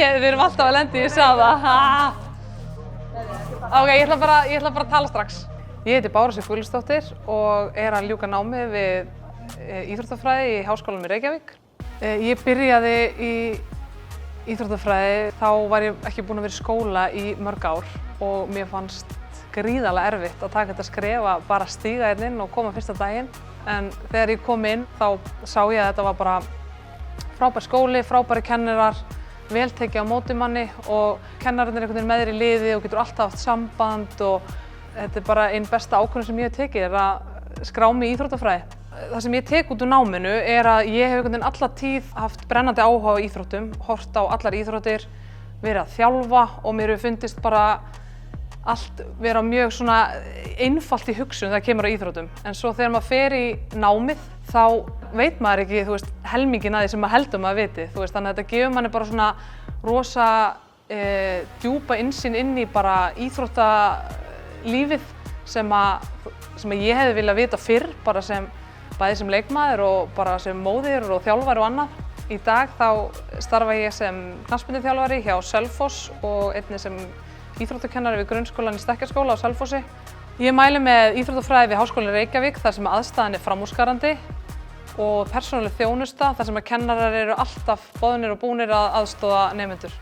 Við erum alltaf að lenda í, ég sá það. Ok, ég ætla bara að tala strax. Ég heiti Bára Sif Guðlaugsdóttir og er að ljúka námi við íþróttafræði í Háskólanum í Reykjavík. Ég byrjaði í íþróttafræði, þá var ég ekki búin að vera í skóla í mörg ár og mér fannst gríðarlega erfitt að taka þetta skref að bara stíga hérna inn og koma fyrsta daginn. En þegar ég kom inn þá sá ég að þetta var bara frábær skóli, frábæri kennarar, vel tekið á móti manni og kennararnir er einhvern veginn með þér í liði og getur alltaf haft samband og þetta er bara einn besta ákvörðun sem ég hef tekið er að skrá mig í íþróttafræði. Það sem ég tek út úr náminu er að ég hef einhvern veginn alla tíð haft brennandi áhuga á íþróttum, horft á allar íþróttir, verið að þjálfa og mér hefur fundist bara allt vera mjög svona einfalt í hugsun þegar kemur á íþróttum. En svo þegar maður fer í námið þá veit maður ekki, þú veist, helminginn af því sem maður heldur maður viti. Þú veist, þannig að þetta gefur manni bara svona rosa djúpa innsýn inn í bara íþróttalífið sem ég hefði viljað vita fyrr, bara bæði sem leikmaður og bara sem móðir og þjálfari og annað. Í dag þá starfa ég sem knattspyrnuþjálfari hjá Selfoss og einnig sem íþróttakennari við grunnskólann í Stekkjarskóla á Selfossi. Ég mæli með íþróttafræði við Háskólann í Reykjavík þar sem aðstaðan er framúrskarandi og persónuleg þjónusta þar sem kennarar eru alltaf boðnir og búnir að aðstoða nemendur.